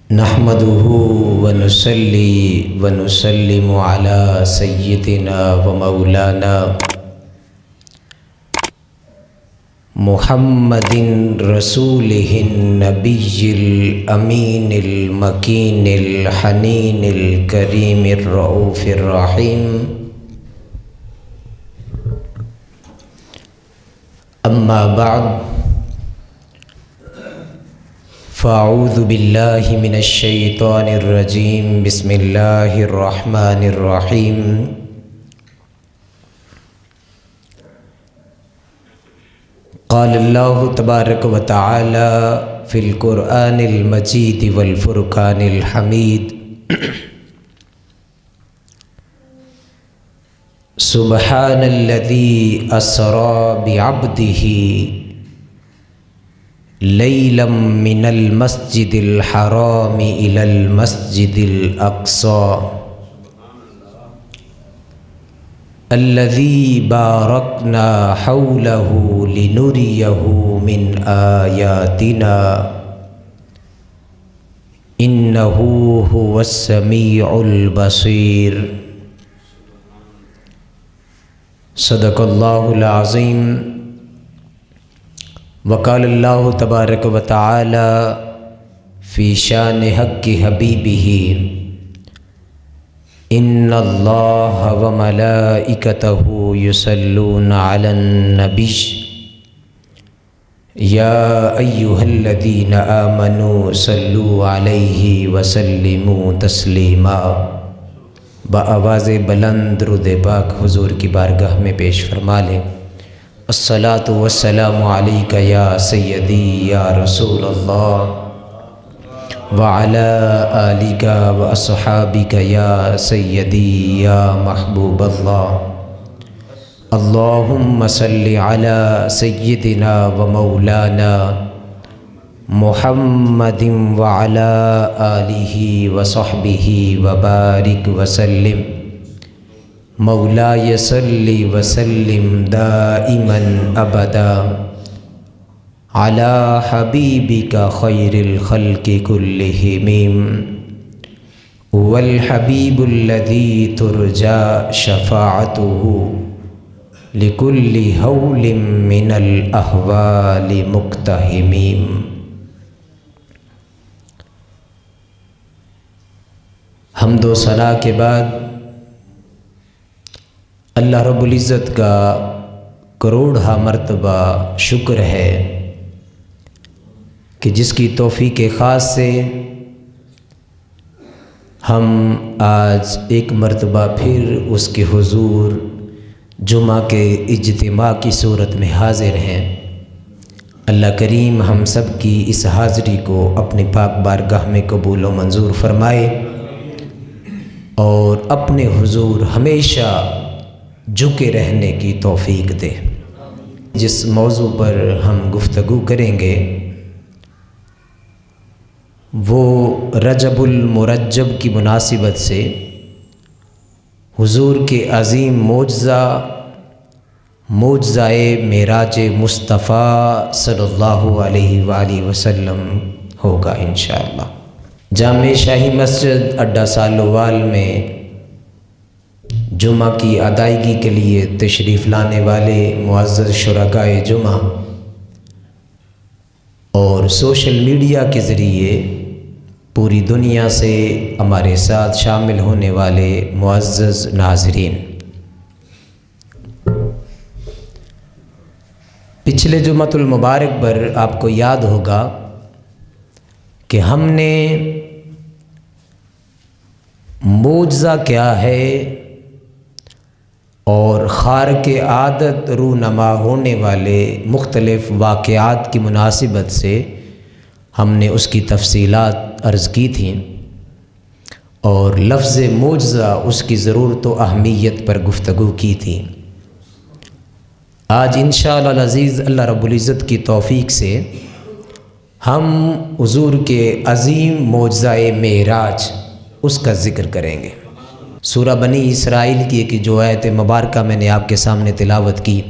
نحمده ونصلي ونسلم على سيدنا ومولانا محمد رسوله النبي الأمين المكين الحنين الكريم الرؤوف الرحيم. أما بعد فأعوذ بالله من الشيطان الرجيم. بسم الله الرحمن الرحيم. قال الله تبارك وتعالى في القرآن المجيد والفرقان الحميد: سبحان الذي أسرى بعبده ليلا من المسجد الحرام إلى المسجد الأقصى الذي باركنا حوله لنريه من آياتنا إنه هو السميع البصير. صدق الله العظيم. وقال الله تبارك وتعالى في شان حق حبيبه: إن الله وملائكته يصلون على النبي يا أيها الذين آمنوا صلوا عليه وسلموا تسلیما. بآواز بلند درود پاک حضور کی بارگاہ میں پیش فرما لیں: الصلاۃ والسلام علیک یا سیدی یا رسول اللہ وعلی آلک واصحابک یا سیدی یا محبوب اللہ. اللہم صل علی سیدنا و مولانا محمد وعلی آلہ وصحبہ وبارک وسلم. مولاي صل وسلم دائما ابدا على حبيبك خير الخلق كلهم والحبيب الذي ترجى شفاعته لكل هول من الأهوال مقتحمين. حمد و ثنا کے بعد اللہ رب العزت کا کروڑہ مرتبہ شکر ہے کہ جس کی توفیق خاص سے ہم آج ایک مرتبہ پھر اس کے حضور جمعہ کے اجتماع کی صورت میں حاضر ہیں. اللہ کریم ہم سب کی اس حاضری کو اپنے پاک بارگاہ میں قبول و منظور فرمائے اور اپنے حضور ہمیشہ جھکے رہنے کی توفیق دے. جس موضوع پر ہم گفتگو کریں گے وہ رجب المرجب کی مناسبت سے حضور کے عظیم معجزہ معراج مصطفیٰ صلی اللہ علیہ وآلہ وسلم ہوگا انشاءاللہ. جامع شاہی مسجد اڈا سالوال میں جمعہ کی ادائیگی کے لیے تشریف لانے والے معزز شرکائے جمعہ اور سوشل میڈیا کے ذریعے پوری دنیا سے ہمارے ساتھ شامل ہونے والے معزز ناظرین، پچھلے جمعۃ المبارک پر آپ کو یاد ہوگا کہ ہم نے معجزہ کیا ہے اور خارق عادت رونما ہونے والے مختلف واقعات کی مناسبت سے ہم نے اس کی تفصیلات عرض کی تھیں اور لفظ معجزہ اس کی ضرورت و اہمیت پر گفتگو کی تھی. آج انشاءاللہ العزیز اللہ رب العزت کی توفیق سے ہم حضور کے عظیم معجزہ معراج اس کا ذکر کریں گے. سورہ بنی اسرائیل کی ایک جو آیت مبارکہ میں نے آپ کے سامنے تلاوت کی.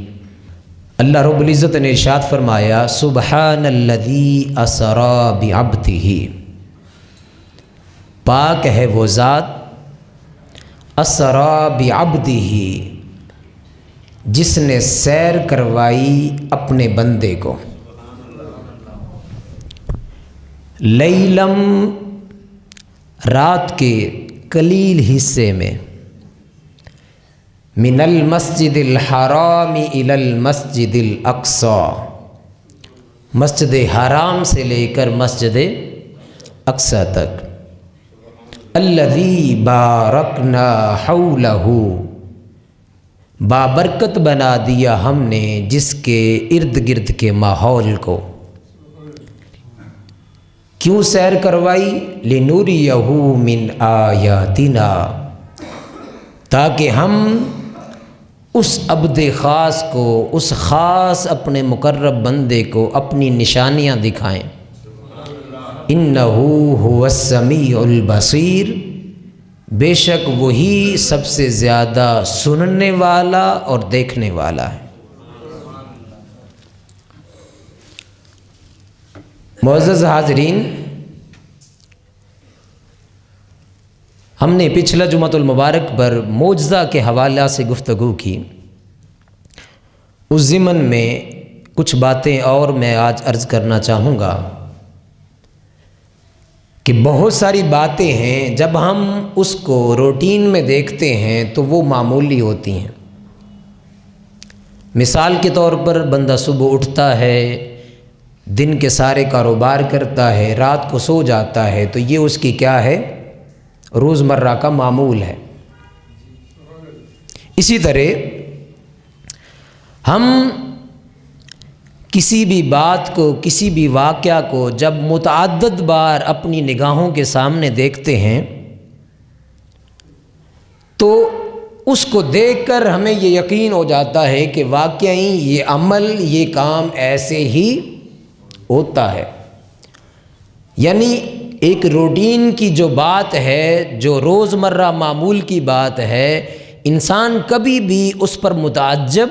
اللہ رب العزت نے ارشاد فرمایا: سبحان الذی اسری بعبدہ پاک ہے وہ ذات اسرا بعبدہ، جس نے سیر کروائی اپنے بندے کو، لیلم رات کے قلیل حصے میں، من المسجد الحرام الی المسجد الاقصی، مسجد حرام سے لے کر مسجد اقصی تک، الذی بارکنا حولہ، بابرکت بنا دیا ہم نے جس کے ارد گرد کے ماحول کو۔ کیوں سیر کروائی؟ لنوریہ من آیاتنا، تاکہ ہم اس عبد خاص کو، اس خاص اپنے مقرب بندے کو اپنی نشانیاں دکھائیں۔ انہ هو السمیع البصیر، بے شک وہی سب سے زیادہ سننے والا اور دیکھنے والا ہے۔ معزز حاضرین، ہم نے پچھلا جمعۃ المبارک پر معجزہ کے حوالہ سے گفتگو کی، اس ضمن میں کچھ باتیں اور میں آج عرض کرنا چاہوں گا کہ بہت ساری باتیں ہیں جب ہم اس کو روٹین میں دیکھتے ہیں تو وہ معمولی ہوتی ہیں۔ مثال کے طور پر بندہ صبح اٹھتا ہے، دن کے سارے کاروبار کرتا ہے، رات کو سو جاتا ہے، تو یہ اس کی کیا ہے؟ روزمرہ کا معمول ہے۔ اسی طرح ہم کسی بھی بات کو، کسی بھی واقعہ کو جب متعدد بار اپنی نگاہوں کے سامنے دیکھتے ہیں تو اس کو دیکھ کر ہمیں یہ یقین ہو جاتا ہے کہ واقعی یہ عمل، یہ کام ایسے ہی ہوتا ہے۔ یعنی ایک روٹین کی جو بات ہے، جو روزمرہ معمول کی بات ہے، انسان کبھی بھی اس پر متعجب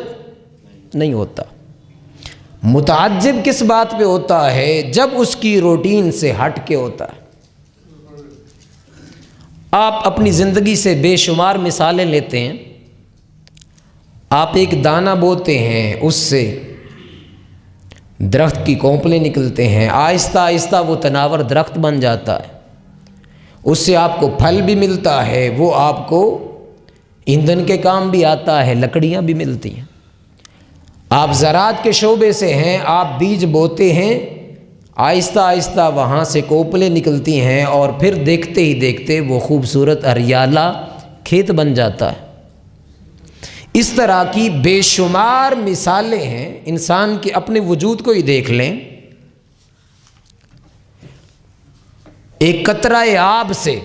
نہیں ہوتا۔ متعجب کس بات پہ ہوتا ہے؟ جب اس کی روٹین سے ہٹ کے ہوتا ہے۔ آپ اپنی زندگی سے بے شمار مثالیں لیتے ہیں۔ آپ ایک دانہ بوتے ہیں، اس سے درخت کی کونپلیں نکلتے ہیں، آہستہ آہستہ وہ تناور درخت بن جاتا ہے، اس سے آپ کو پھل بھی ملتا ہے، وہ آپ کو ایندھن کے کام بھی آتا ہے، لکڑیاں بھی ملتی ہیں۔ آپ زراعت کے شعبے سے ہیں، آپ بیج بوتے ہیں، آہستہ آہستہ وہاں سے کوپلیں نکلتی ہیں اور پھر دیکھتے ہی دیکھتے وہ خوبصورت ہریالہ کھیت بن جاتا ہے۔ اس طرح کی بے شمار مثالیں ہیں، انسان کے اپنے وجود کو ہی دیکھ لیں۔ ایک قطرہ آب سے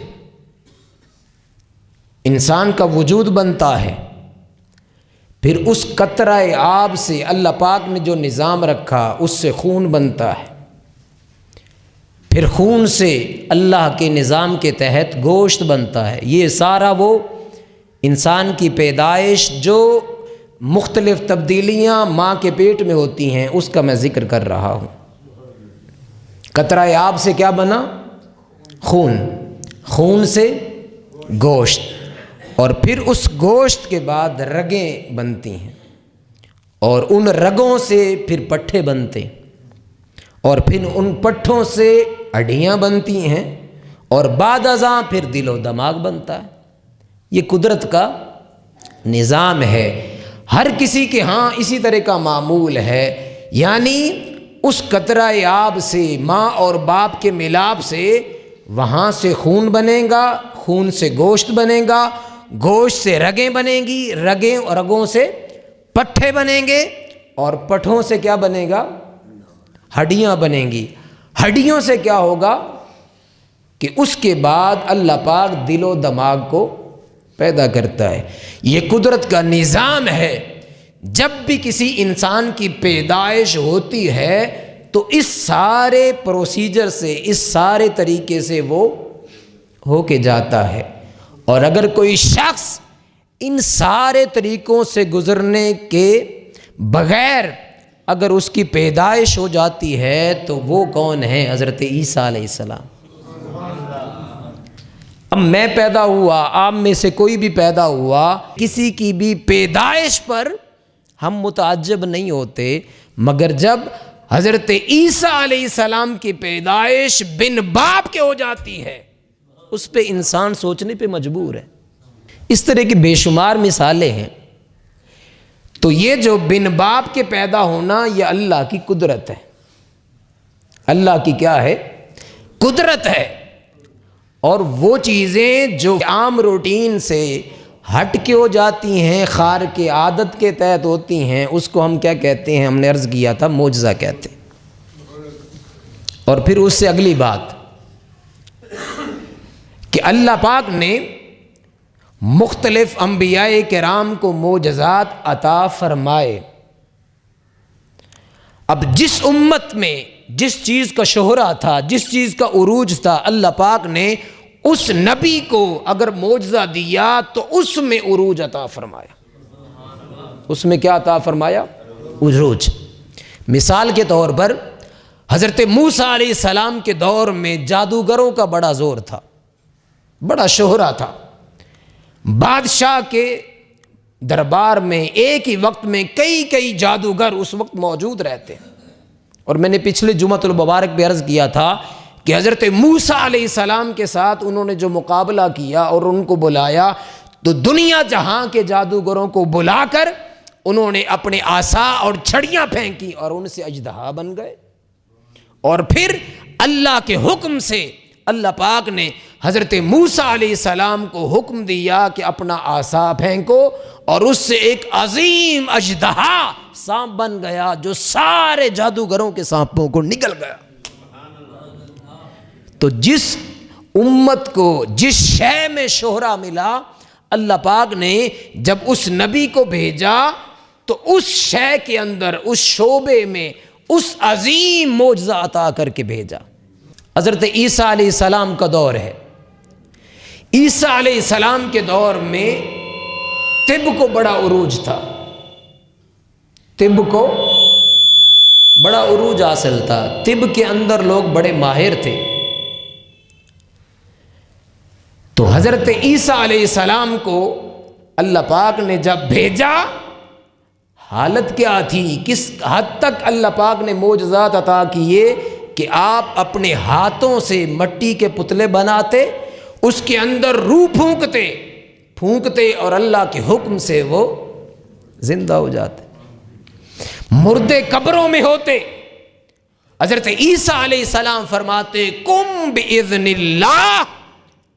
انسان کا وجود بنتا ہے، پھر اس قطرہ آب سے اللہ پاک نے جو نظام رکھا اس سے خون بنتا ہے، پھر خون سے اللہ کے نظام کے تحت گوشت بنتا ہے۔ یہ سارا وہ انسان کی پیدائش، جو مختلف تبدیلیاں ماں کے پیٹ میں ہوتی ہیں، اس کا میں ذکر کر رہا ہوں۔ قطرہ آب سے کیا بنا؟ خون، خون سے گوشت، اور پھر اس گوشت کے بعد رگیں بنتی ہیں، اور ان رگوں سے پھر پٹھے بنتے ہیں، اور پھر ان پٹھوں سے ہڈیاں بنتی ہیں، اور بعد ازاں پھر دل و دماغ بنتا ہے۔ یہ قدرت کا نظام ہے، ہر کسی کے ہاں اسی طرح کا معمول ہے۔ یعنی اس قطرہ آب سے، ماں اور باپ کے ملاپ سے، وہاں سے خون بنے گا، خون سے گوشت بنے گا، گوشت سے رگیں بنیں گی، رگیں اور رگوں سے پٹھے بنیں گے، اور پٹھوں سے کیا بنے گا؟ ہڈیاں بنیں گی۔ ہڈیوں سے کیا ہوگا کہ اس کے بعد اللہ پاک دل و دماغ کو پیدا کرتا ہے۔ یہ قدرت کا نظام ہے۔ جب بھی کسی انسان کی پیدائش ہوتی ہے تو اس سارے پروسیجر سے، اس سارے طریقے سے وہ ہو کے جاتا ہے، اور اگر کوئی شخص ان سارے طریقوں سے گزرنے کے بغیر اگر اس کی پیدائش ہو جاتی ہے تو وہ کون ہے؟ حضرت عیسیٰ علیہ السلام۔ اب میں پیدا ہوا، آپ میں سے کوئی بھی پیدا ہوا، کسی کی بھی پیدائش پر ہم متعجب نہیں ہوتے، مگر جب حضرت عیسیٰ علیہ السلام کی پیدائش بن باپ کے ہو جاتی ہے اس پہ انسان سوچنے پہ مجبور ہے۔ اس طرح کی بے شمار مثالیں ہیں۔ تو یہ جو بن باپ کے پیدا ہونا یہ اللہ کی قدرت ہے، اللہ کی کیا ہے؟ قدرت ہے۔ اور وہ چیزیں جو عام روٹین سے ہٹ کے ہو جاتی ہیں، خار کے عادت کے تحت ہوتی ہیں، اس کو ہم کیا کہتے ہیں؟ ہم نے عرض کیا تھا معجزہ کہتے ہیں۔ اور پھر اس سے اگلی بات کہ اللہ پاک نے مختلف انبیاء کرام کو معجزات عطا فرمائے۔ اب جس امت میں جس چیز کا شہرہ تھا، جس چیز کا عروج تھا، اللہ پاک نے اس نبی کو اگر معجزہ دیا تو اس میں عروج عطا فرمایا۔ اس میں کیا عطا فرمایا؟ عروج۔ مثال کے طور پر حضرت موسیٰ علیہ السلام کے دور میں جادوگروں کا بڑا زور تھا، بڑا شہرہ تھا۔ بادشاہ کے دربار میں ایک ہی وقت میں کئی جادوگر اس وقت موجود رہتے ہیں۔ اور میں نے پچھلے جمعۃ المبارک پہ عرض کیا تھا کہ حضرت موسیٰ علیہ السلام کے ساتھ انہوں نے جو مقابلہ کیا اور ان کو بلایا تو دنیا جہاں کے جادوگروں کو بلا کر انہوں نے اپنے عصا اور چھڑیاں پھینکی اور ان سے اژدہا بن گئے۔ اور پھر اللہ کے حکم سے اللہ پاک نے حضرت موسیٰ علیہ السلام کو حکم دیا کہ اپنا عصا پھینکو، اور اس سے ایک عظیم اژدہا سانپ بن گیا جو سارے جادوگروں کے سانپوں کو نگل گیا۔ تو جس امت کو جس شے میں شہرہ ملا، اللہ پاک نے جب اس نبی کو بھیجا تو اس شے کے اندر، اس شعبے میں اس عظیم معجزہ عطا کر کے بھیجا۔ حضرت عیسیٰ علیہ السلام کا دور ہے۔ عیسیٰ علیہ السلام کے دور میں طب کو بڑا عروج تھا، طب کو بڑا عروج حاصل تھا، طب کے اندر لوگ بڑے ماہر تھے۔ تو حضرت عیسیٰ علیہ السلام کو اللہ پاک نے جب بھیجا، حالت کیا تھی، کس حد تک اللہ پاک نے معجزات عطا کیے کہ آپ اپنے ہاتھوں سے مٹی کے پتلے بناتے، اس کے اندر روح پھونکتے اور اللہ کے حکم سے وہ زندہ ہو جاتے، مردے قبروں میں ہوتے۔ حضرت عیسیٰ علیہ السلام فرماتے قم بإذن اللہ،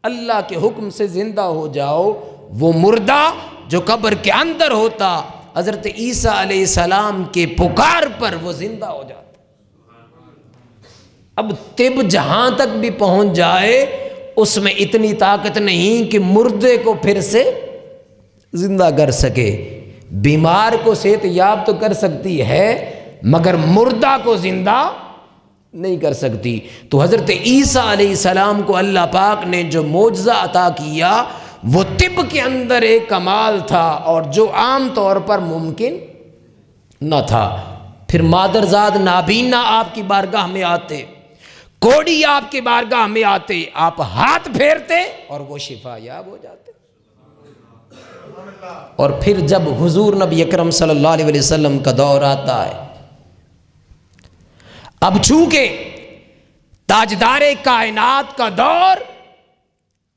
اللہ کے حکم سے زندہ ہو جاؤ۔ وہ مردہ جو قبر کے اندر ہوتا، حضرت عیسیٰ علیہ السلام کے پکار پر وہ زندہ ہو جاتا۔ اب طب جہاں تک بھی پہنچ جائے اس میں اتنی طاقت نہیں کہ مردے کو پھر سے زندہ کر سکے۔ بیمار کو صحت یاب تو کر سکتی ہے مگر مردہ کو زندہ نہیں کر سکتی۔ تو حضرت عیسیٰ علیہ السلام کو اللہ پاک نے جو معجزہ عطا کیا وہ طب کے اندر ایک کمال تھا، اور جو عام طور پر ممکن نہ تھا۔ پھر مادرزاد نابینا آپ کی بارگاہ میں آتے، کوڑی آپ کی بارگاہ میں آتے، آپ ہاتھ پھیرتے اور وہ شفا یاب ہو جاتے۔ اور پھر جب حضور نبی اکرم صلی اللہ علیہ وسلم کا دور آتا ہے، اب چونکہ تاجدار کائنات کا دور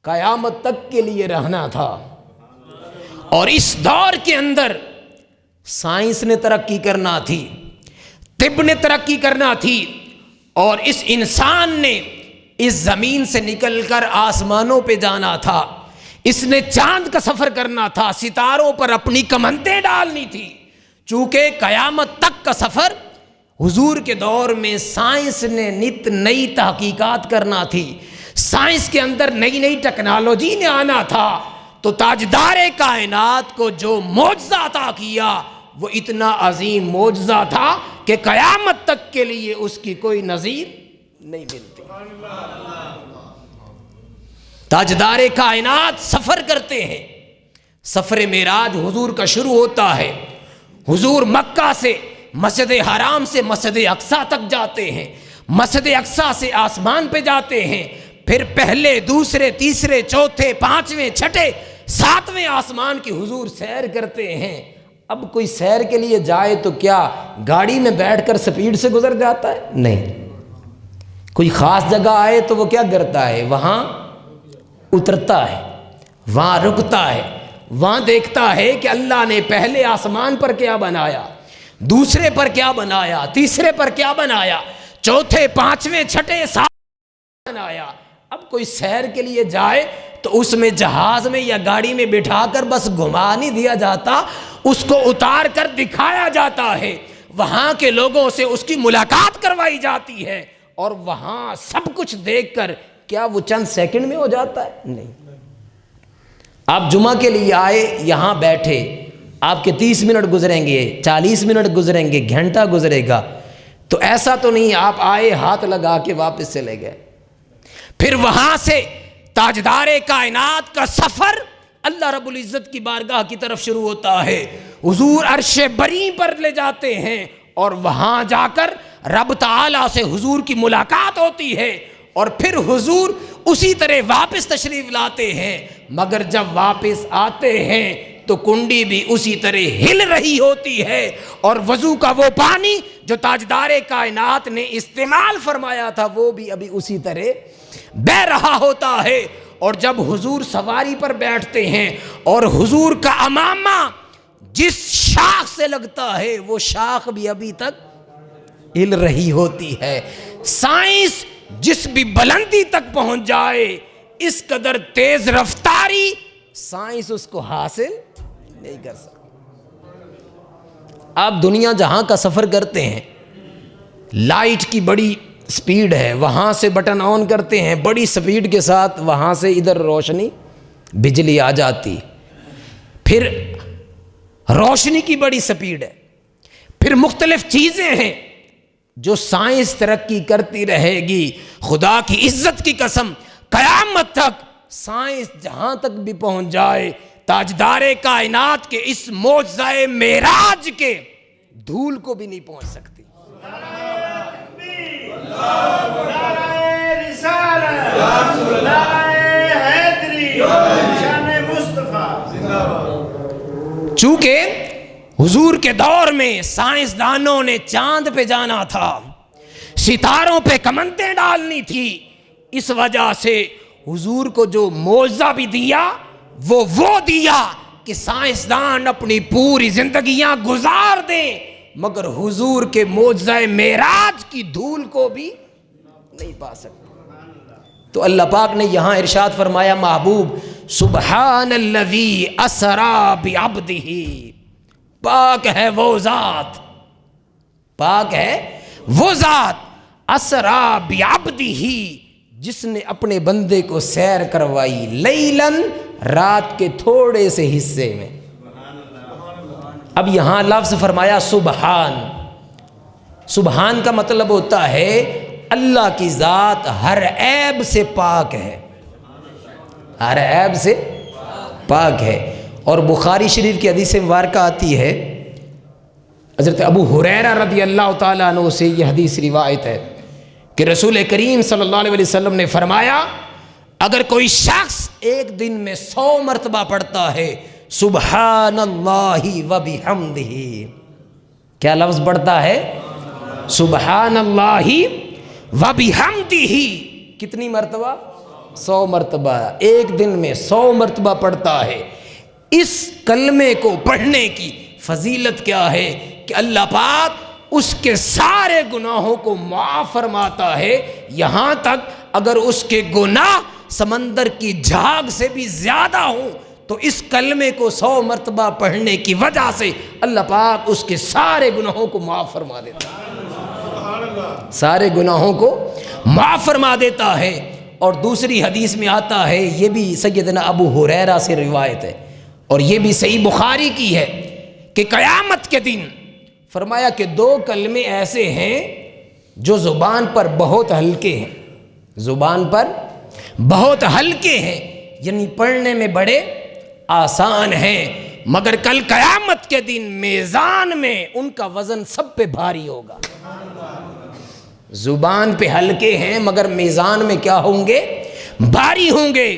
قیامت تک کے لیے رہنا تھا، اور اس دور کے اندر سائنس نے ترقی کرنا تھی، طب نے ترقی کرنا تھی، اور اس انسان نے اس زمین سے نکل کر آسمانوں پہ جانا تھا، اس نے چاند کا سفر کرنا تھا، ستاروں پر اپنی کمندیں ڈالنی تھی۔ چونکہ قیامت تک کا سفر حضور کے دور میں سائنس نے نت نئی تحقیقات کرنا تھی، سائنس کے اندر نئی نئی ٹیکنالوجی نے آنا تھا، تو تاجدار کائنات کو جو معجزہ عطا کیا وہ اتنا عظیم معجزہ تھا کہ قیامت تک کے لیے اس کی کوئی نظیر نہیں ملتی۔ تاجدار کائنات سفر کرتے ہیں، سفر معراج حضور کا شروع ہوتا ہے، حضور مکہ سے مسجد حرام سے مسجد اقصیٰ تک جاتے ہیں، مسجد اقصیٰ سے آسمان پہ جاتے ہیں، پھر پہلے دوسرے تیسرے چوتھے پانچویں چھٹے ساتویں آسمان کی حضور سیر کرتے ہیں۔ اب کوئی سیر کے لیے جائے تو کیا گاڑی میں بیٹھ کر سپیڈ سے گزر جاتا ہے؟ نہیں، کوئی خاص جگہ آئے تو وہ کیا کرتا ہے؟ وہاں اترتا ہے، وہاں رکتا ہے، وہاں دیکھتا ہے کہ اللہ نے پہلے آسمان پر کیا بنایا، دوسرے پر کیا بنایا، تیسرے پر کیا بنایا، چوتھے پانچویں چھٹے ساتویں بنایا۔ اب کوئی سیر کے لیے جائے تو اس میں جہاز میں یا گاڑی میں بٹھا کر بس گھما نہیں دیا جاتا، اس کو اتار کر دکھایا جاتا ہے، وہاں کے لوگوں سے اس کی ملاقات کروائی جاتی ہے، اور وہاں سب کچھ دیکھ کر کیا وہ چند سیکنڈ میں ہو جاتا ہے؟ نہیں۔ آپ جمعہ کے لیے آئے، یہاں بیٹھے، آپ کے 30 منٹ گزریں گے، 40 منٹ گزریں گے، گھنٹہ گزرے گا، تو ایسا تو نہیں آپ آئے ہاتھ لگا کے واپس چلے گئے۔ پھر وہاں سے تاجدار کائنات کا سفر اللہ رب العزت کی بارگاہ کی طرف شروع ہوتا ہے، حضور عرش بری پر لے جاتے ہیں، اور وہاں جا کر رب تعالیٰ سے حضور کی ملاقات ہوتی ہے، اور پھر حضور اسی طرح واپس تشریف لاتے ہیں، مگر جب واپس آتے ہیں تو کنڈی بھی اسی طرح ہل رہی ہوتی ہے، اور وضو کا وہ پانی جو تاجدار کائنات نے استعمال فرمایا تھا وہ بھی ابھی اسی طرح بہ رہا ہوتا ہے۔ اور جب حضور سواری پر بیٹھتے ہیں اور حضور کا امامہ جس شاخ سے لگتا ہے وہ شاخ بھی ابھی تک ہل رہی ہوتی ہے۔ سائنس جس بھی بلندی تک پہنچ جائے، اس قدر تیز رفتاری سائنس اس کو حاصل نہیں کر سکتی۔ آپ دنیا جہاں کا سفر کرتے ہیں، لائٹ کی بڑی سپیڈ ہے، وہاں سے بٹن آن کرتے ہیں، بڑی سپیڈ کے ساتھ وہاں سے ادھر روشنی بجلی آ جاتی، پھر روشنی کی بڑی سپیڈ ہے، پھر مختلف چیزیں ہیں جو سائنس ترقی کرتی رہے گی۔ خدا کی عزت کی قسم، قیامت تک سائنس جہاں تک بھی پہنچ جائے، تاجدار کائنات کے اس معجزہ معراج کے دھول کو بھی نہیں پہنچ سکتی۔ چونکہ حضور کے دور میں سائنسدانوں نے چاند پہ جانا تھا، ستاروں پہ کمندیں ڈالنی تھی، اس وجہ سے حضور کو جو معجزہ بھی دیا وہ دیا کہ سائنسدان اپنی پوری زندگیاں گزار دیں مگر حضور کے معجزہ معراج کی دھول کو بھی نہیں پا سکتے۔ تو اللہ پاک نے یہاں ارشاد فرمایا، محبوب سبحان الذی اسری بعبدہ، پاک ہے وہ ذات، پاک ہے وہ ذات، اسری بعبدہ، جس نے اپنے بندے کو سیر کروائی، لیلاً، رات کے تھوڑے سے حصے میں۔ اب یہاں لفظ فرمایا سبحان، سبحان کا مطلب ہوتا ہے اللہ کی ذات ہر عیب سے پاک ہے، ہر عیب سے پاک ہے۔ اور بخاری شریف کی حدیث مبارکہ آتی ہے، حضرت ابو ہریرہ رضی اللہ تعالیٰ عنہ سے یہ حدیث روایت ہے کہ رسول کریم صلی اللہ علیہ وسلم نے فرمایا، اگر کوئی شخص ایک دن میں 100 مرتبہ پڑھتا ہے سبحان اللہ و بحمدہ، کیا لفظ پڑھتا ہے؟ سبحان اللہ و بحمدہ، کتنی مرتبہ؟ 100 مرتبہ، ایک دن میں 100 مرتبہ پڑھتا ہے۔ اس کلمے کو پڑھنے کی فضیلت کیا ہے کہ اللہ پاک اس کے سارے گناہوں کو معاف فرماتا ہے، یہاں تک اگر اس کے گناہ سمندر کی جھاگ سے بھی زیادہ ہوں تو اس کلمے کو 100 مرتبہ پڑھنے کی وجہ سے اللہ پاک اس کے سارے گناہوں کو معاف فرما دیتا ہے، سارے گناہوں کو معاف فرما دیتا ہے۔ اور دوسری حدیث میں آتا ہے، یہ بھی سیدنا ابو ہریرہ سے روایت ہے اور یہ بھی صحیح بخاری کی ہے، کہ قیامت کے دن فرمایا کہ 2 کلمے ایسے ہیں جو زبان پر بہت ہلکے ہیں، زبان پر بہت ہلکے ہیں، یعنی پڑھنے میں بڑے آسان ہیں، مگر کل قیامت کے دن میزان میں ان کا وزن سب پہ بھاری ہوگا۔ زبان پہ ہلکے ہیں مگر میزان میں کیا ہوں گے؟ بھاری ہوں گے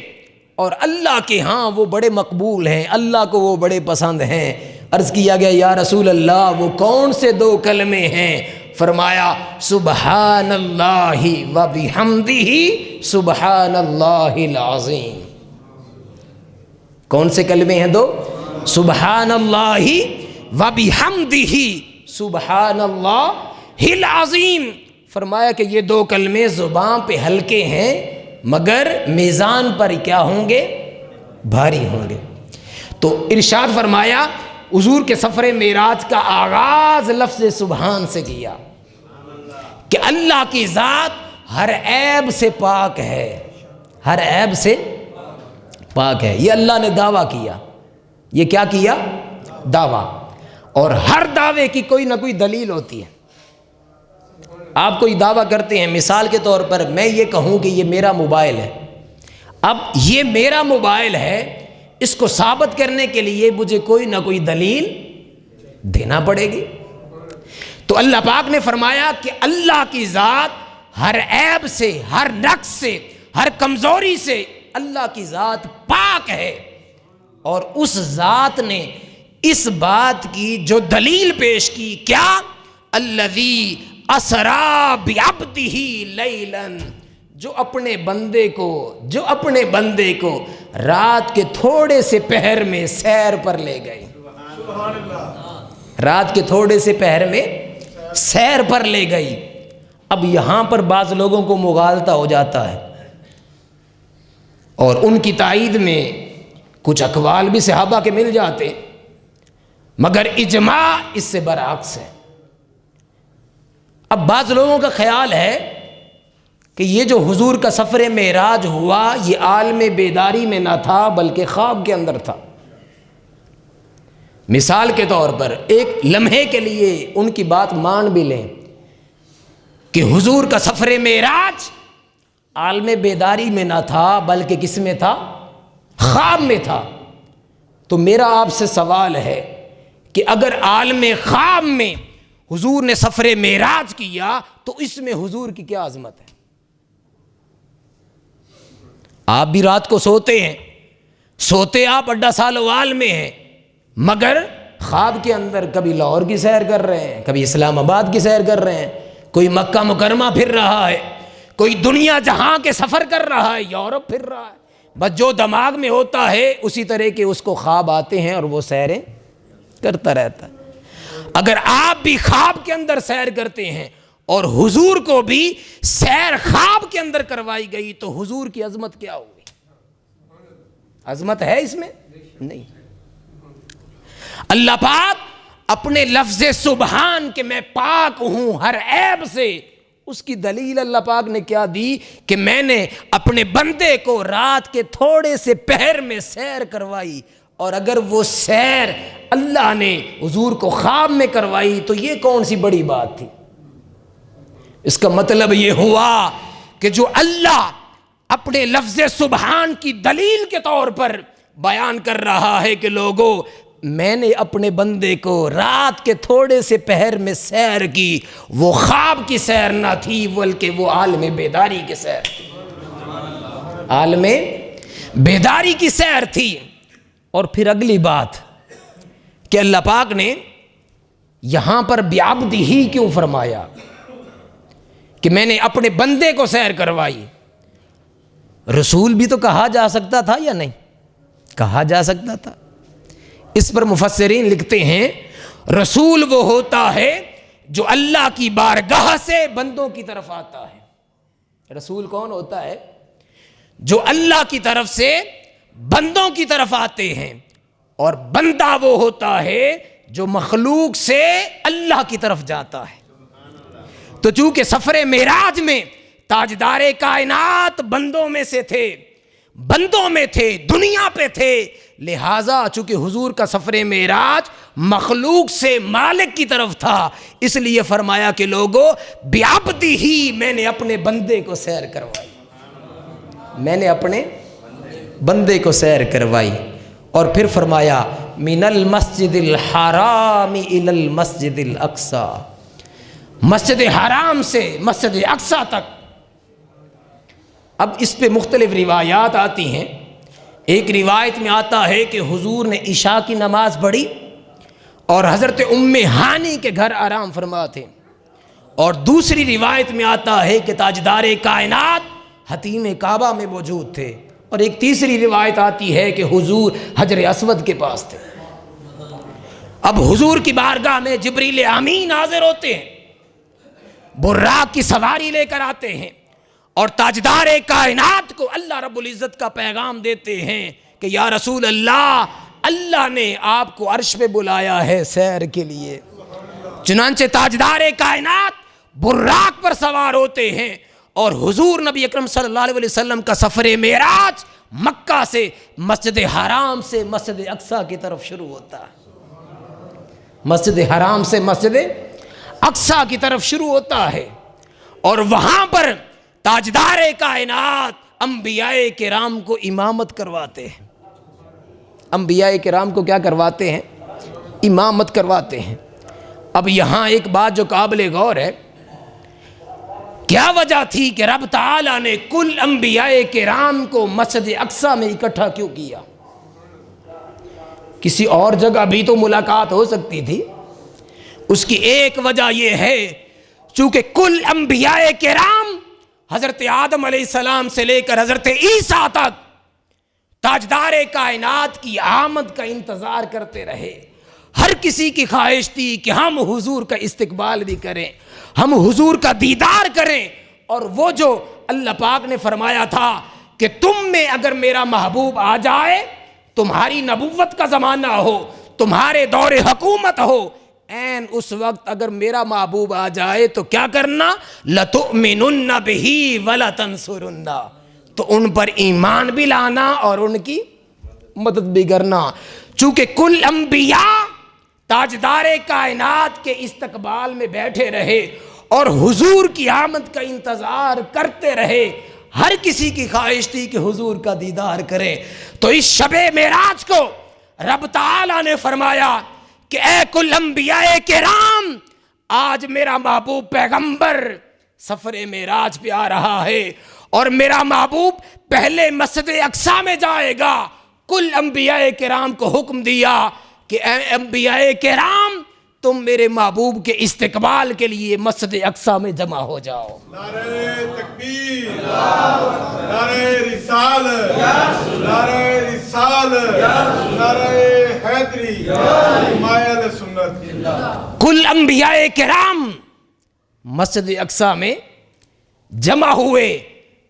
اور اللہ کے ہاں وہ بڑے مقبول ہیں، اللہ کو وہ بڑے پسند ہیں۔ عرض کیا گیا یا رسول اللہ وہ کون سے 2 کلمے ہیں؟ فرمایا سبحان اللہ و بحمدہ سبحان اللہ العظیم۔ کون سے کلمے ہیں 2؟ سبحان اللہ و بحمدہ سبحان اللہ العظیم۔ فرمایا کہ یہ 2 کلمے زبان پہ ہلکے ہیں مگر میزان پر کیا ہوں گے؟ بھاری ہوں گے۔ تو ارشاد فرمایا حضور کے سفر معراج کا آغاز لفظ سبحان سے کیا کہ اللہ کی ذات ہر عیب سے پاک ہے، ہر عیب سے پاک ہے۔ یہ اللہ نے دعویٰ کیا، یہ کیا کیا؟ دعویٰ۔ اور ہر دعوے کی کوئی نہ کوئی دلیل ہوتی ہے۔ آپ کوئی دعویٰ کرتے ہیں، مثال کے طور پر میں یہ کہوں کہ یہ میرا موبائل ہے، اب یہ میرا موبائل ہے، اس کو ثابت کرنے کے لیے مجھے کوئی نہ کوئی دلیل دینا پڑے گی۔ تو اللہ پاک نے فرمایا کہ اللہ کی ذات ہر عیب سے، ہر نقص سے، ہر کمزوری سے اللہ کی ذات پاک ہے، اور اس ذات نے اس بات کی جو دلیل پیش کی کیا؟ الذی اسرا بعبدہ لیلا، جو اپنے بندے کو رات کے تھوڑے سے پہر میں سیر پر لے گئی۔ رات کے تھوڑے سے پہر میں سیر پر لے گئی۔ اب یہاں پر بعض لوگوں کو مغالطہ ہو جاتا ہے اور ان کی تائید میں کچھ اقوال بھی صحابہ کے مل جاتے، مگر اجماع اس سے برعکس ہے۔ اب بعض لوگوں کا خیال ہے کہ یہ جو حضور کا سفر معراج ہوا یہ عالم بیداری میں نہ تھا بلکہ خواب کے اندر تھا۔ مثال کے طور پر ایک لمحے کے لیے ان کی بات مان بھی لیں کہ حضور کا سفر معراج عالم بیداری میں نہ تھا بلکہ کس میں تھا؟ خواب میں تھا۔ تو میرا آپ سے سوال ہے کہ اگر عالم خواب میں حضور نے سفر معراج کیا تو اس میں حضور کی کیا عظمت ہے؟ آپ بھی رات کو سوتے ہیں، سوتے آپ اڈا سالوال میں ہیں، مگر خواب کے اندر کبھی لاہور کی سیر کر رہے ہیں، کبھی اسلام آباد کی سیر کر رہے ہیں، کوئی مکہ مکرمہ پھر رہا ہے، کوئی دنیا جہاں کے سفر کر رہا ہے، یورپ پھر رہا ہے۔ بس جو دماغ میں ہوتا ہے اسی طرح کے اس کو خواب آتے ہیں اور وہ سیریں کرتا رہتا ہے۔ اگر آپ بھی خواب کے اندر سیر کرتے ہیں اور حضور کو بھی سیر خواب کے اندر کروائی گئی تو حضور کی عظمت کیا ہوگی؟ عظمت ہے اس میں؟ نہیں۔ اللہ پاک اپنے لفظ سبحان کہ میں پاک ہوں ہر عیب سے، اس کی دلیل اللہ پاک نے کیا دی کہ میں نے اپنے بندے کو رات کے تھوڑے سے پہر میں سیر کروائی، اور اگر وہ سیر اللہ نے حضور کو خواب میں کروائی تو یہ کون سی بڑی بات تھی؟ اس کا مطلب یہ ہوا کہ جو اللہ اپنے لفظ سبحان کی دلیل کے طور پر بیان کر رہا ہے کہ لوگوں میں نے اپنے بندے کو رات کے تھوڑے سے پہر میں سیر کی، وہ خواب کی سیر نہ تھی بلکہ وہ عالم بیداری کی سیر تھی، عالم بیداری کی سیر تھی۔ اور پھر اگلی بات کہ اللہ پاک نے یہاں پر بعبدہ ہی کیوں فرمایا کہ میں نے اپنے بندے کو سیر کروائی؟ رسول بھی تو کہا جا سکتا تھا یا نہیں؟ کہا جا سکتا تھا۔ اس پر مفسرین لکھتے ہیں رسول وہ ہوتا ہے جو اللہ کی بارگاہ سے بندوں کی طرف آتا ہے۔ رسول کون ہوتا ہے؟ جو اللہ کی طرف سے بندوں کی طرف آتے ہیں، اور بندہ وہ ہوتا ہے جو مخلوق سے اللہ کی طرف جاتا ہے۔ تو چونکہ سفر معراج میں تاجدار کائنات بندوں میں سے تھے، بندوں میں تھے، دنیا پہ تھے، لہٰذا چونکہ حضور کا سفر معراج مخلوق سے مالک کی طرف تھا، اس لیے فرمایا کہ لوگوں بعبدہ ہی میں نے اپنے بندے کو سیر کروائی، میں نے اپنے بندے کو سیر کروائی۔ اور پھر فرمایا من المسجد الحرام الی المسجد الاقصی، مسجد حرام سے مسجد اقصی تک اب اس پہ مختلف روایات آتی ہیں. ایک روایت میں آتا ہے کہ حضور نے عشاء کی نماز پڑھی اور حضرت ام ہانی کے گھر آرام فرما تھے. اور دوسری روایت میں آتا ہے کہ تاجدار کائنات حتیم کعبہ میں موجود تھے. اور ایک تیسری روایت آتی ہے کہ حضور حجر اسود کے پاس تھے. اب حضور کی بارگاہ میں جبریل امین حاضر ہوتے ہیں, براق کی سواری لے کر آتے ہیں اور تاجدار کائنات کو اللہ رب العزت کا پیغام دیتے ہیں کہ یا رسول اللہ, اللہ نے آپ کو عرش پہ بلایا ہے سیر کے لیے. چنانچہ تاجدار کائنات براق پر سوار ہوتے ہیں اور حضور نبی اکرم صلی اللہ علیہ وسلم کا سفر معراج مکہ سے مسجد حرام سے مسجد اقصیٰ کی طرف شروع ہوتا ہے. مسجد حرام سے مسجد اقصیٰ کی طرف شروع ہوتا ہے اور وہاں پر تاجدار کائنات انبیاء کرام کو امامت کرواتے ہیں. انبیاء کرام کو کیا کرواتے ہیں؟ امامت کرواتے ہیں. اب یہاں ایک بات جو قابل غور ہے, کیا وجہ تھی کہ رب تعالیٰ نے کل انبیاء کرام کو مسجد اقصیٰ میں اکٹھا کیوں کیا؟ کسی اور جگہ بھی تو ملاقات ہو سکتی تھی. اس کی ایک وجہ یہ ہے چونکہ کل انبیاء کرام حضرت آدم علیہ السلام سے لے کر حضرت عیسیٰ تک تاجدار کائنات کی آمد کا انتظار کرتے رہے. ہر کسی کی خواہش تھی کہ ہم حضور کا استقبال بھی کریں, ہم حضور کا دیدار کریں. اور وہ جو اللہ پاک نے فرمایا تھا کہ تم میں اگر میرا محبوب آ جائے, تمہاری نبوت کا زمانہ ہو, تمہارے دور حکومت ہو, این اس وقت اگر میرا محبوب آ جائے تو کیا کرنا؟ لَتُؤْمِنُنَّ بِهِ وَلَتَنْصُرُنَّ, تو ان پر ایمان بھی لانا اور ان کی مدد بھی کرنا. چونکہ کل انبیاء تاجدار کائنات کے استقبال میں بیٹھے رہے اور حضور کی آمد کا انتظار کرتے رہے, ہر کسی کی خواہش تھی کہ حضور کا دیدار کریں. تو اس شب معراج کو رب تعالیٰ نے فرمایا کہ اے کل انبیاء کرام, آج میرا محبوب پیغمبر سفر معراج پہ آ رہا ہے اور میرا محبوب پہلے مسجد اقصیٰ میں جائے گا. کل انبیاء کرام کو حکم دیا کہ اے انبیاء کرام, تم میرے محبوب کے استقبال کے لیے مسجد اقصیٰ میں جمع ہو جاؤ. نعرہ تکبیر, نعرہ رسالت, نعرہ رسالت, نعرہ حیدری, حمایت سنت. کل انبیاء کرام مسجد اقصیٰ میں جمع ہوئے.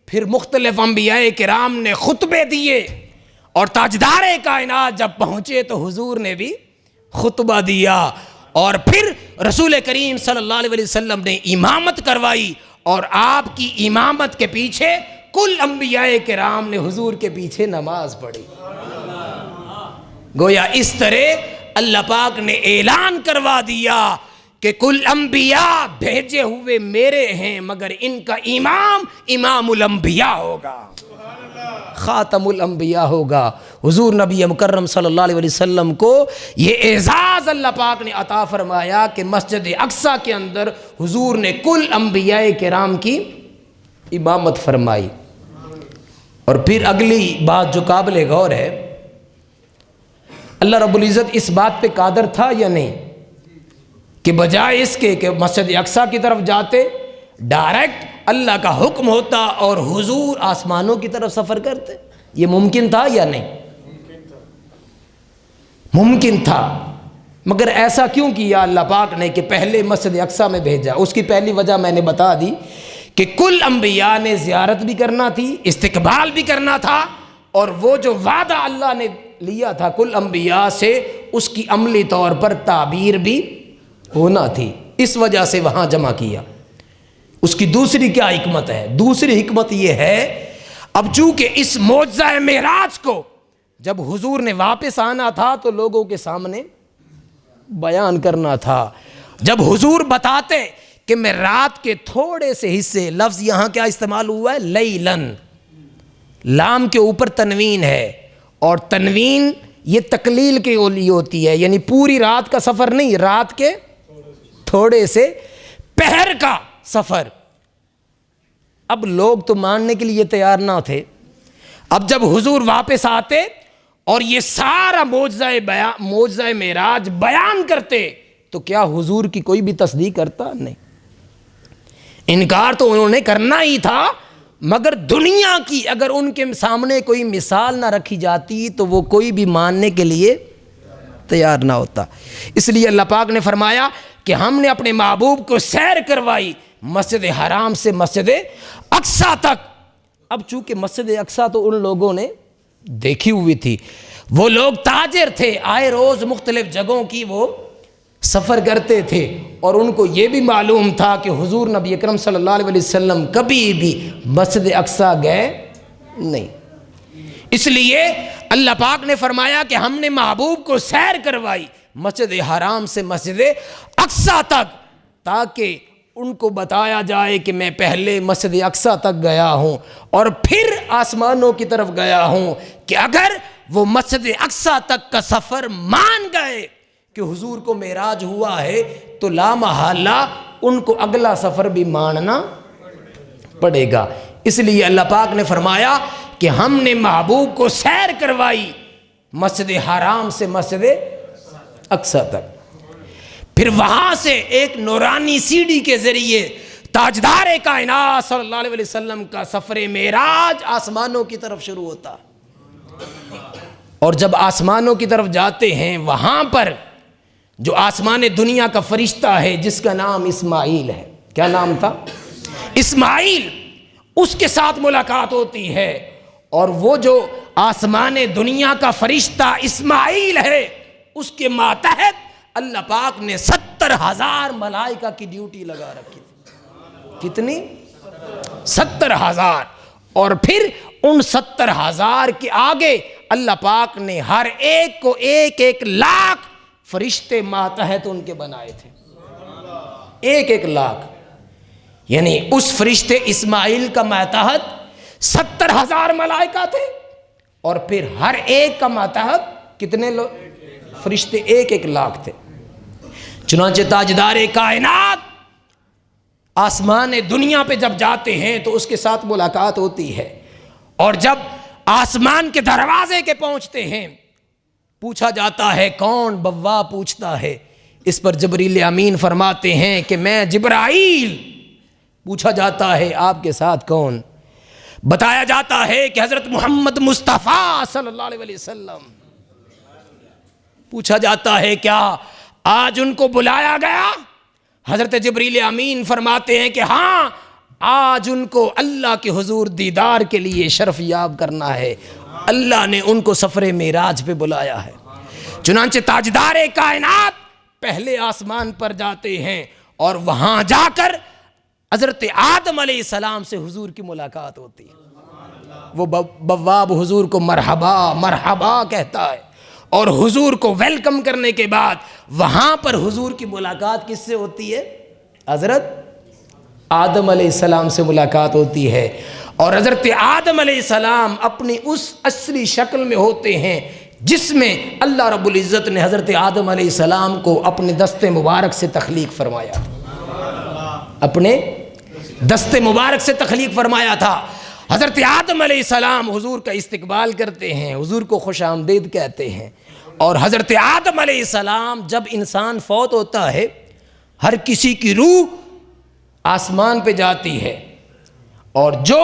پھر مختلف انبیاء کرام نے خطبے دیے اور تاجدار کائنات جب پہنچے تو حضور نے بھی خطبہ دیا. اور پھر رسول کریم صلی اللہ علیہ وسلم نے امامت کروائی اور آپ کی امامت کے پیچھے کل انبیاء کرام نے حضور کے پیچھے نماز پڑھی. گویا اس طرح اللہ پاک نے اعلان کروا دیا کہ کل انبیاء بھیجے ہوئے میرے ہیں, مگر ان کا امام امام الانبیاء ہوگا, خاتم الانبیاء ہوگا. حضور نبی مکرم صلی اللہ علیہ وسلم کو یہ اعزاز اللہ پاک نے عطا فرمایا کہ مسجد اقصیٰ کے اندر حضور نے کل انبیاء کرام کی امامت فرمائی. اور پھر اگلی بات جو قابل غور ہے, اللہ رب العزت اس بات پہ قادر تھا یا نہیں کہ بجائے اس کے کہ مسجد اقصیٰ کی طرف جاتے, ڈائریکٹ اللہ کا حکم ہوتا اور حضور آسمانوں کی طرف سفر کرتے؟ یہ ممکن تھا یا نہیں؟ ممکن تھا. مگر ایسا کیوں کیا اللہ پاک نے کہ پہلے مسجد اقصیٰ میں بھیجا؟ اس کی پہلی وجہ میں نے بتا دی کہ کل انبیاء نے زیارت بھی کرنا تھی, استقبال بھی کرنا تھا, اور وہ جو وعدہ اللہ نے لیا تھا کل انبیاء سے اس کی عملی طور پر تعبیر بھی ہونا تھی. اس وجہ سے وہاں جمع کیا. اس کی دوسری کیا حکمت ہے؟ دوسری حکمت یہ ہے, اب چونکہ اس معجزہ معراج کو جب حضور نے واپس آنا تھا تو لوگوں کے سامنے بیان کرنا تھا. جب حضور بتاتے کہ میں رات کے تھوڑے سے حصے, لفظ یہاں کیا استعمال ہوا ہے؟ لیلن, لام کے اوپر تنوین ہے, اور تنوین یہ تقلیل کے لیے ہوتی ہے, یعنی پوری رات کا سفر نہیں, رات کے تھوڑے سے پہر کا سفر. اب لوگ تو ماننے کے لیے تیار نہ تھے. اب جب حضور واپس آتے اور یہ سارا معجزہ معراج بیان کرتے تو کیا حضور کی کوئی بھی تصدیق کرتا؟ نہیں. انکار تو انہوں نے کرنا ہی تھا، مگر دنیا کی اگر ان کے سامنے کوئی مثال نہ رکھی جاتی تو وہ کوئی بھی ماننے کے لیے تیار نہ ہوتا. اس لیے اللہ پاک نے فرمایا کہ ہم نے اپنے محبوب کو سیر کروائی مسجد حرام سے مسجد اقصیٰ تک. اب چونکہ مسجد اقصیٰ تو ان لوگوں نے دیکھی ہوئی تھی، وہ لوگ تاجر تھے، آئے روز مختلف جگہوں کی وہ سفر کرتے تھے، اور ان کو یہ بھی معلوم تھا کہ حضور نبی اکرم صلی اللہ علیہ وسلم کبھی بھی مسجد اقصیٰ گئے نہیں. اس لیے اللہ پاک نے فرمایا کہ ہم نے محبوب کو سیر کروائی مسجد حرام سے مسجد اقصیٰ تک، تاکہ ان کو بتایا جائے کہ میں پہلے مسجد اقصیٰ تک گیا ہوں اور پھر آسمانوں کی طرف گیا ہوں، کہ اگر وہ مسجد اقصیٰ تک کا سفر مان گئے کہ حضور کو معراج ہوا ہے تو لا محالہ ان کو اگلا سفر بھی ماننا پڑے گا. اس لیے اللہ پاک نے فرمایا کہ ہم نے محبوب کو سیر کروائی مسجد حرام سے مسجد اقصیٰ تک. پھر وہاں سے ایک نورانی سیڑھی کے ذریعے تاجدار کائنات صلی اللہ علیہ وسلم کا سفر معراج آسمانوں کی طرف شروع ہوتا. اور جب آسمانوں کی طرف جاتے ہیں وہاں پر جو آسمان دنیا کا فرشتہ ہے جس کا نام اسماعیل ہے، کیا نام تھا؟ اسماعیل، اس کے ساتھ ملاقات ہوتی ہے، اور وہ جو آسمان دنیا کا فرشتہ اسماعیل ہے اس کے ماتحت اللہ پاک نے 70,000 ملائکہ کی ڈیوٹی لگا رکھی تھی. کتنی؟ 70,000. اور پھر ان 70,000 کے آگے اللہ پاک نے ہر ایک کو 1,00,000 فرشتے ماتحت ان کے بنائے تھے. 1,00,000. یعنی اس فرشتے اسماعیل کا ماتحت 70,000 ملائکہ تھے، اور پھر ہر ایک کا ماتحت کتنے فرشتے؟ 1,00,000 تھے. چنانچہ تاجدار کائنات آسمان دنیا پہ جب جاتے ہیں تو اس کے ساتھ ملاقات ہوتی ہے، اور جب آسمان کے دروازے کے پہنچتے ہیں پوچھا جاتا ہے کون؟ بوا پوچھتا ہے. اس پر جبریل امین فرماتے ہیں کہ میں جبرائیل. پوچھا جاتا ہے آپ کے ساتھ کون؟ بتایا جاتا ہے کہ حضرت محمد مصطفیٰ صلی اللہ علیہ وسلم. پوچھا جاتا ہے کیا آج ان کو بلایا گیا؟ حضرت جبریل امین فرماتے ہیں کہ ہاں، آج ان کو اللہ کے حضور دیدار کے لیے شرف یاب کرنا ہے، اللہ نے ان کو سفر معراج پہ بلایا ہے. چنانچہ تاجدار کائنات پہلے آسمان پر جاتے ہیں، اور وہاں جا کر حضرت آدم علیہ السلام سے حضور کی ملاقات ہوتی ہے. وہ بواب حضور کو مرحبا مرحبا کہتا ہے، اور حضور کو ویلکم کرنے کے بعد وہاں پر حضور کی ملاقات کس سے ہوتی ہے؟ حضرت آدم علیہ السلام سے ملاقات ہوتی ہے. اور حضرت آدم علیہ السلام اپنی اس اصلی شکل میں ہوتے ہیں جس میں اللہ رب العزت نے حضرت آدم علیہ السلام کو اپنے دست مبارک سے تخلیق فرمایا تھا. اپنے دست مبارک سے تخلیق فرمایا تھا. حضرت آدم علیہ السلام حضور کا استقبال کرتے ہیں، حضور کو خوش آمدید کہتے ہیں. اور حضرت آدم علیہ السلام جب انسان فوت ہوتا ہے ہر کسی کی روح آسمان پہ جاتی ہے، اور جو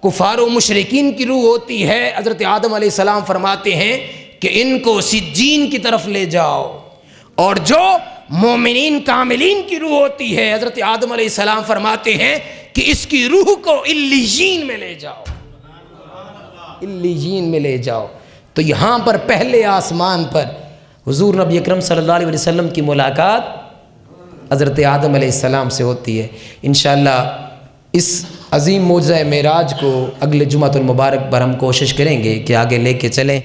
کفار و مشرکین کی روح ہوتی ہے حضرت آدم علیہ السلام فرماتے ہیں کہ ان کو سجین کی طرف لے جاؤ، اور جو مومنین کاملین کی روح ہوتی ہے حضرت آدم علیہ السلام فرماتے ہیں کہ اس کی روح کو علیین میں لے جاؤ، علیین میں لے جاؤ. تو یہاں پر پہلے آسمان پر حضور نبی اکرم صلی اللہ علیہ وسلم کی ملاقات حضرت آدم علیہ السلام سے ہوتی ہے. انشاءاللہ اس عظیم معجزہ معراج کو اگلے جمعۃ المبارک پر ہم کوشش کریں گے کہ آگے لے کے چلیں.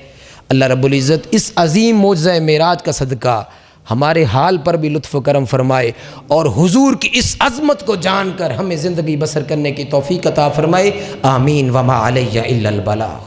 اللہ رب العزت اس عظیم معجزہ معراج کا صدقہ ہمارے حال پر بھی لطف و کرم فرمائے، اور حضور کی اس عظمت کو جان کر ہمیں زندگی بسر کرنے کی توفیق عطا فرمائے. آمین. وما علیہ الا البلاغ.